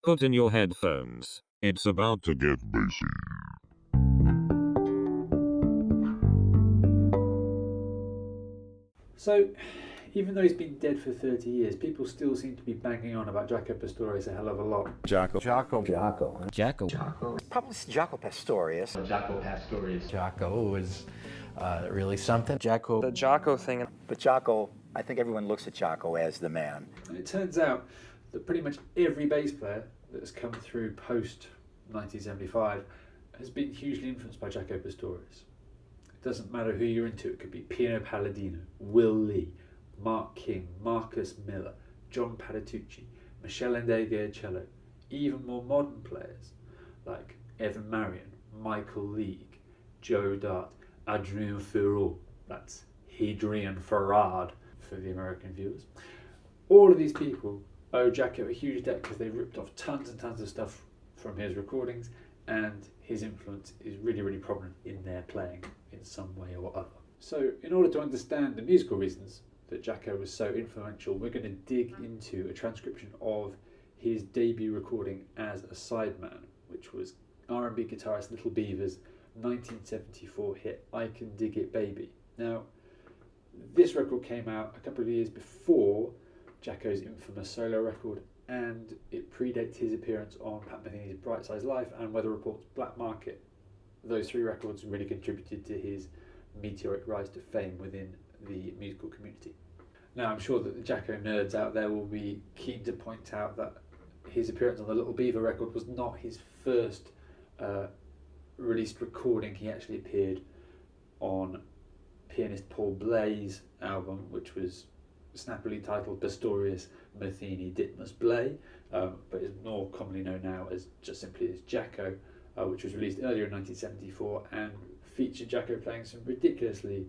Put in your headphones. It's about to get bassy. So, even though he's been dead for 30 years, people still seem to be banging on about Jaco Pastorius a hell of a lot. Jaco. Probably Jaco Pastorius. Jaco is really something. Jaco. The Jaco thing. But Jaco, I think everyone looks at Jaco as the man. And it turns out that pretty much every bass player that has come through post 1975 has been hugely influenced by Jaco Pastorius. It doesn't matter who you're into, it could be Pino Palladino, Will Lee, Mark King, Marcus Miller, John Patitucci, Michel Endeguer at cello, even more modern players like Evan Marion, Michael League, Joe Dart, Adrien Ferraud, that's Hadrien Farad for the American viewers. All of these people owe Jaco a huge debt because they ripped off tons and tons of stuff from his recordings, and his influence is really, really prominent in their playing in some way or other. So in order to understand the musical reasons that Jaco was so influential, we're going to dig into a transcription of his debut recording as a sideman, which was R&B guitarist Little Beaver's 1974 hit I Can Dig It Baby. Now, this record came out a couple of years before Jaco's infamous solo record, and it predates his appearance on Pat Metheny's Bright Side's Life and Weather Report's Black Market. Those three records really contributed to his meteoric rise to fame within the musical community. Now, I'm sure that the Jaco nerds out there will be keen to point out that his appearance on the Little Beaver record was not his first released recording. He actually appeared on pianist Paul Bley's album, which was snappily titled Pastorius, Metheny, Ditmus Bley, but is more commonly known now as just simply as Jaco, which was released earlier in 1974 and featured Jaco playing some ridiculously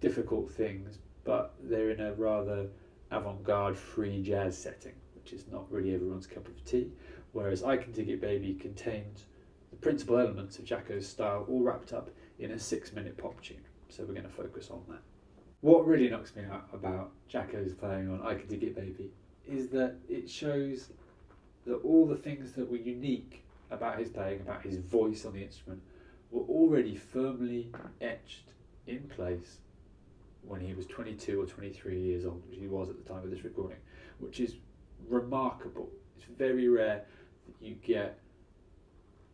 difficult things, but they're in a rather avant-garde free jazz setting, which is not really everyone's cup of tea, whereas I Can Dig It Baby contains the principal elements of Jaco's style all wrapped up in a 6-minute pop tune, so we're going to focus on that. What really knocks me out about Jaco's playing on I Can Dig It Baby is that it shows that all the things that were unique about his playing, about his voice on the instrument, were already firmly etched in place when he was 22 or 23 years old, which he was at the time of this recording, which is remarkable. It's very rare that you get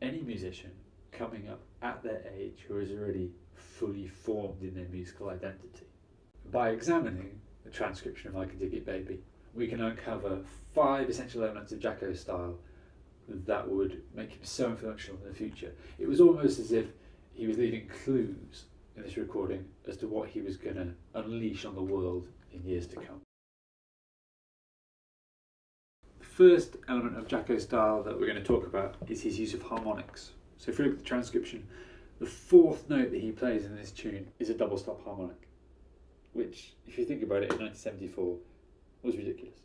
any musician coming up at their age who is already fully formed in their musical identity. By examining the transcription of I Can Dig It Baby, we can uncover 5 essential elements of Jaco's style that would make him so influential in the future. It was almost as if he was leaving clues in this recording as to what he was going to unleash on the world in years to come. The first element of Jaco's style that we're going to talk about is his use of harmonics. So if you look at the transcription, the 4th note that he plays in this tune is a double stop harmonic, which, if you think about it, in 1974 was ridiculous.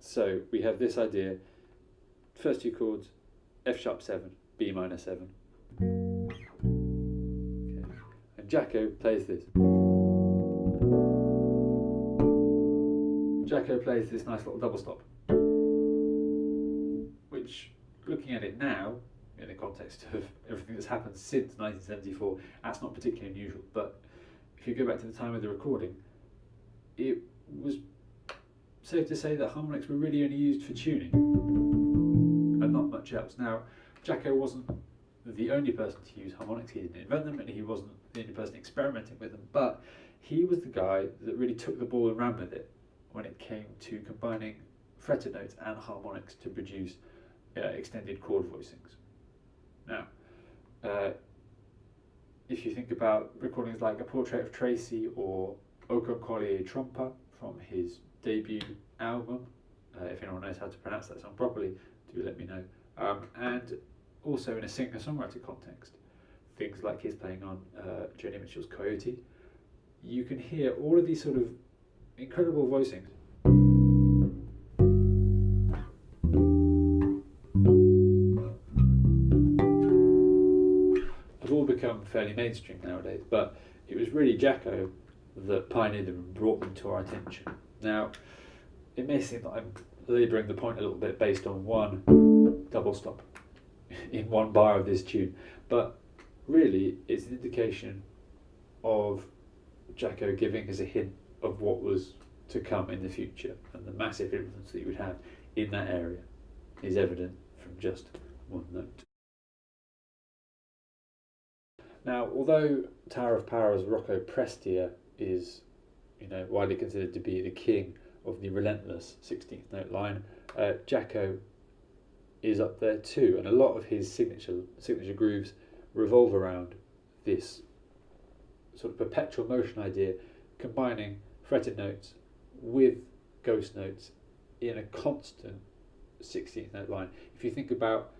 So we have this idea: first 2 chords, F sharp 7, B minor 7. Okay. And Jaco plays this. Jaco plays this nice little double stop, which, looking at it now, in the context of everything that's happened since 1974, that's not particularly unusual. But if you go back to the time of the recording, it was safe to say that harmonics were really only used for tuning and not much else. Now, Jaco wasn't the only person to use harmonics. He didn't invent them, and he wasn't the only person experimenting with them, but he was the guy that really took the ball and ran with it when it came to combining fretted notes and harmonics to produce extended chord voicings. Now, if you think about recordings like A Portrait of Tracy or Aucun Collier Trompa from his debut album, if anyone knows how to pronounce that song properly, do let me know. And also in a singer-songwriter context, things like his playing on Joni Mitchell's Coyote, you can hear all of these sort of incredible voicings. Have all become fairly mainstream nowadays, but it was really Jaco that pioneered them and brought them to our attention. Now, it may seem that I'm labouring the point a little bit based on one double stop in one bar of this tune, but really it's an indication of Jaco giving us a hint of what was to come in the future, and the massive influence that he would have in that area is evident from just one note. Now, although Tower of Power's Rocco Prestia is, widely considered to be the king of the relentless 16th note line, Jaco is up there too, and a lot of his signature grooves revolve around this sort of perpetual motion idea, combining fretted notes with ghost notes in a constant 16th note line. If you think about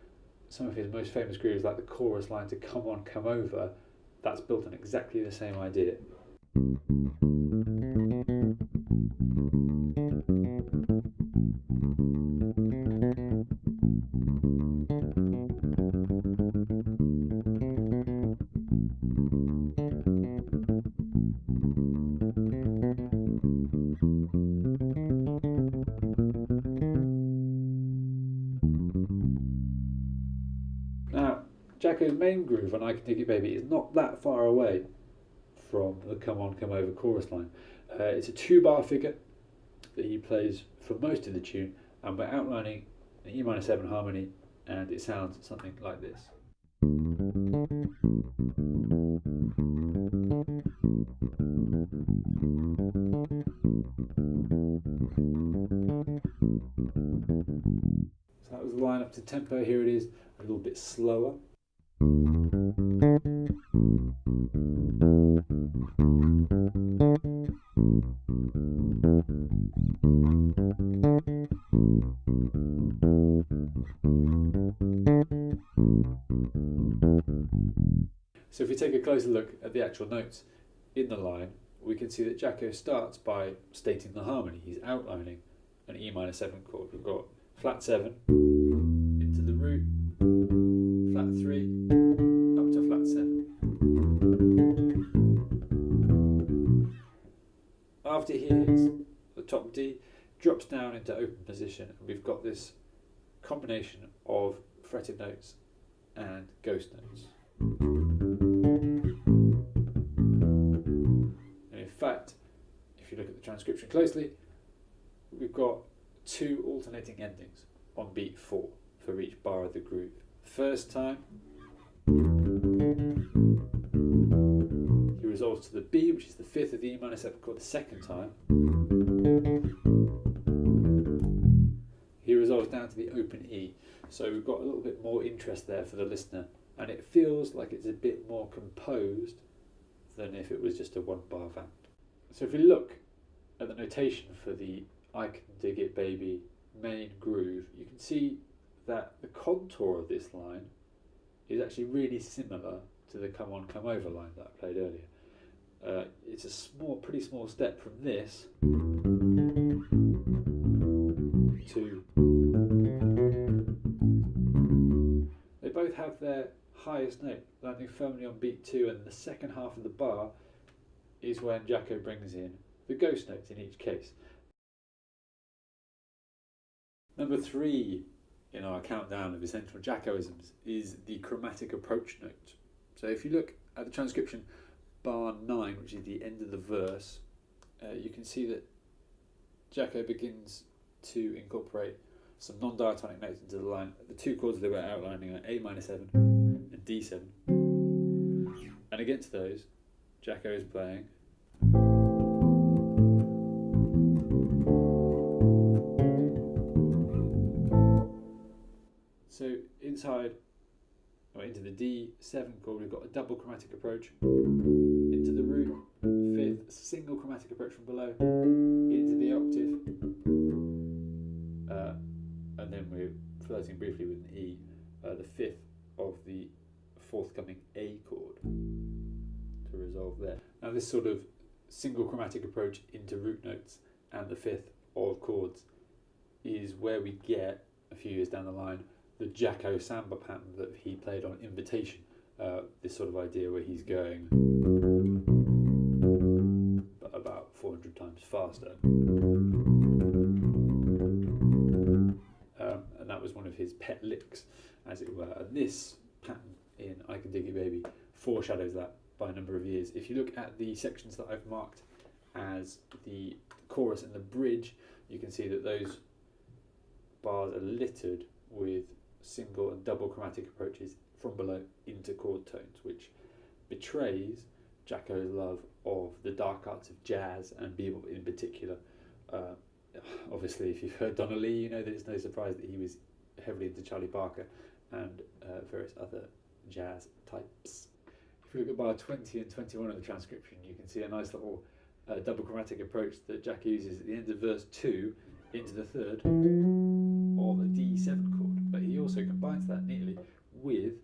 some of his most famous grooves, like the chorus line to Come On, Come Over, that's built on exactly the same idea. Now, Jaco's main groove on I Can Dig It Baby is not that far away from the Come On, Come Over chorus line. It's a 2-bar figure that he plays for most of the tune, and we're outlining an E-7 harmony, and it sounds something like this. So that was the line up to tempo. Here it is, a little bit slower. So if we take a closer look at the actual notes in the line, we can see that Jaco starts by stating the harmony. He's outlining an E-7 chord. We've got flat 7 into the root, flat 3, up to flat 7. After he hits the top D, drops down into open position, and we've got this combination of fretted notes and ghost notes. And in fact, if you look at the transcription closely, we've got 2 alternating endings on beat 4 for each bar of the groove. First time, he resolves to the B, which is the 5th of the E-7 chord. The second time, he resolves down to the open E. So we've got a little bit more interest there for the listener, and it feels like it's a bit more composed than if it was just a 1-bar vamp. So if we look at the notation for the I Can Dig It Baby main groove, you can see that the contour of this line is actually really similar to the Come On, Come Over line that I played earlier. It's a pretty small step from this to... They both have their highest note landing firmly on beat 2, and the second half of the bar is when Jaco brings in the ghost notes in each case. Number 3 in our countdown of essential Jacoisms is the chromatic approach note. So if you look at the transcription, bar 9, which is the end of the verse, you can see that Jaco begins to incorporate some non-diatonic notes into the line. The 2 chords that we're outlining are A-7 and D7. And against those, Jaco is playing so inside, or into the D7 chord, we've got a double chromatic approach into the root, 5th, single chromatic approach from below, into the octave, and then we're flirting briefly with an E, the 5th of the forthcoming A chord to resolve there. Now this sort of single chromatic approach into root notes and the 5th of chords is where we get, a few years down the line, the Jaco samba pattern that he played on Invitation. This sort of idea where he's going about 400 times faster. one of his pet licks, as it were. And this pattern in I Can Dig It Baby foreshadows that by a number of years. If you look at the sections that I've marked as the chorus and the bridge, you can see that those bars are littered with single and double chromatic approaches from below into chord tones, which betrays Jaco's love of the dark arts of jazz and bebop in particular. Obviously, if you've heard Donna Lee, you know that it's no surprise that he was heavily into Charlie Parker and various other jazz types. If you look at bar 20 and 21 of the transcription, you can see a nice little double chromatic approach that Jaco uses at the end of verse 2 into the third of a D7 chord, but he also combines that neatly with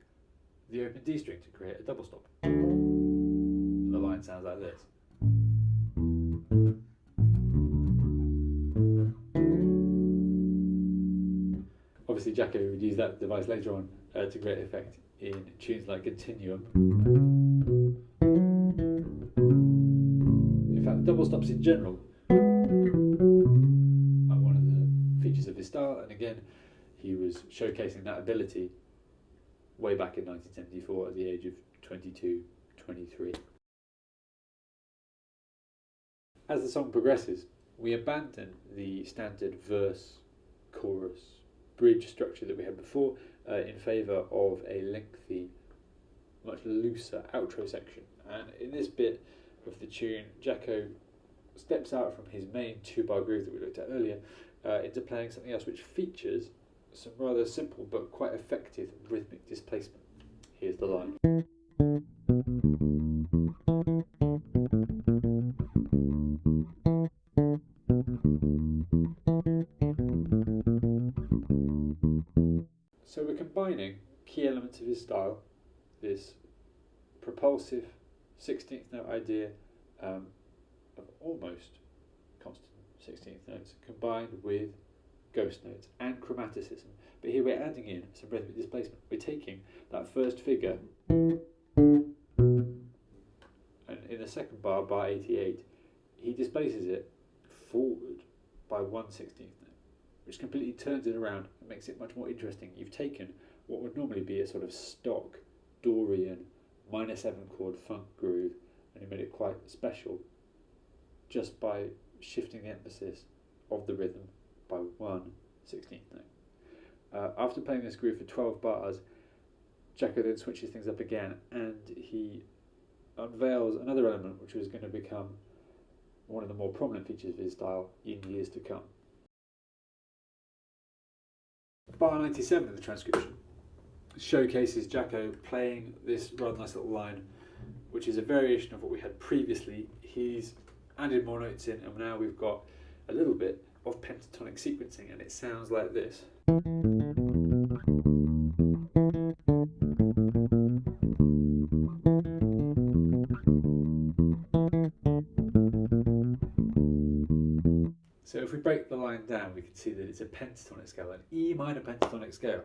the open D string to create a double stop. And the line sounds like this. Obviously, Jaco would use that device later on to great effect in tunes like Continuum. In fact, double stops in general are one of the features of his style, and again, he was showcasing that ability way back in 1974 at the age of 22, 23. As the song progresses, we abandon the standard verse, chorus, bridge structure that we had before in favour of a lengthy, much looser outro section. And in this bit of the tune, Jaco steps out from his main 2-bar groove that we looked at earlier into playing something else which features some rather simple but quite effective rhythmic displacement. Here's the line. So we're combining key elements of his style, this propulsive 16th note idea of almost constant 16th notes, combined with ghost notes and chromaticism. But here we're adding in some rhythmic displacement. We're taking that first figure, and in the second bar, bar 88, he displaces it forward by 1/16th note, which completely turns it around and makes it much more interesting. You've taken what would normally be a sort of stock Dorian minor 7 chord funk groove, and you made it quite special just by shifting the emphasis of the rhythm by 1/16th note. After playing this groove for 12 bars, Jaco then switches things up again, and he unveils another element which was going to become one of the more prominent features of his style in years to come. Bar 97 of the transcription showcases Jaco playing this rather nice little line, which is a variation of what we had previously. He's added more notes in, and now we've got a little bit of pentatonic sequencing, and it sounds like this. So if we break the line down, we can see that it's a pentatonic scale, an E minor pentatonic scale.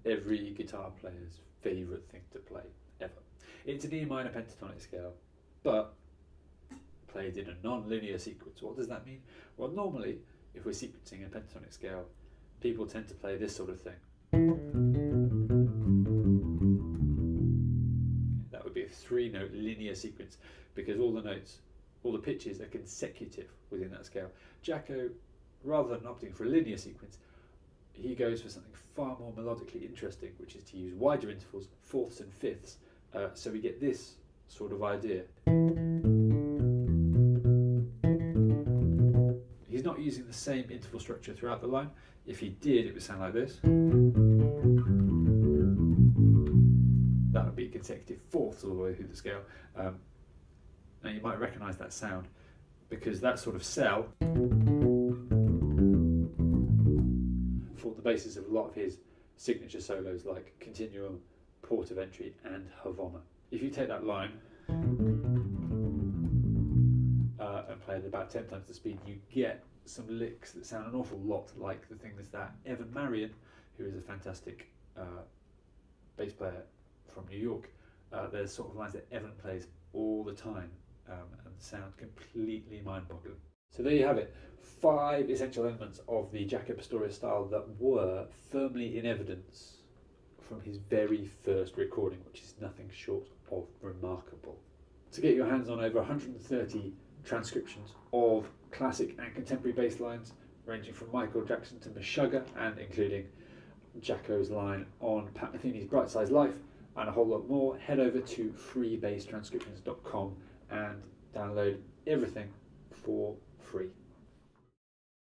Every guitar player's favourite thing to play, ever. It's an E minor pentatonic scale, but played in a non-linear sequence. What does that mean? Well, normally, if we're sequencing a pentatonic scale, people tend to play this sort of thing. That would be a 3-note linear sequence, because all the notes, all the pitches are consecutive within that scale. Jaco, rather than opting for a linear sequence, he goes for something far more melodically interesting, which is to use wider intervals, fourths and fifths, so we get this sort of idea. He's not using the same interval structure throughout the line. If he did, it would sound like this. That would be consecutive fourths all the way through the scale. Now you might recognise that sound because that sort of cell formed the basis of a lot of his signature solos like Continuum, Port of Entry and Havana. If you take that line and play it about 10 times the speed, you get some licks that sound an awful lot like the things that Evan Marion, who is a fantastic bass player from New York, there's sort of lines that Evan plays all the time and sound completely mind-boggling. So there you have it, 5 essential elements of the Jaco Pastorius style that were firmly in evidence from his very first recording, which is nothing short of remarkable. To get your hands on over 130 transcriptions of classic and contemporary bass lines, ranging from Michael Jackson to Meshuggah, and including Jaco's line on Pat Metheny's Bright Size Life, and a whole lot more, head over to freebasstranscriptions.com and download everything for free.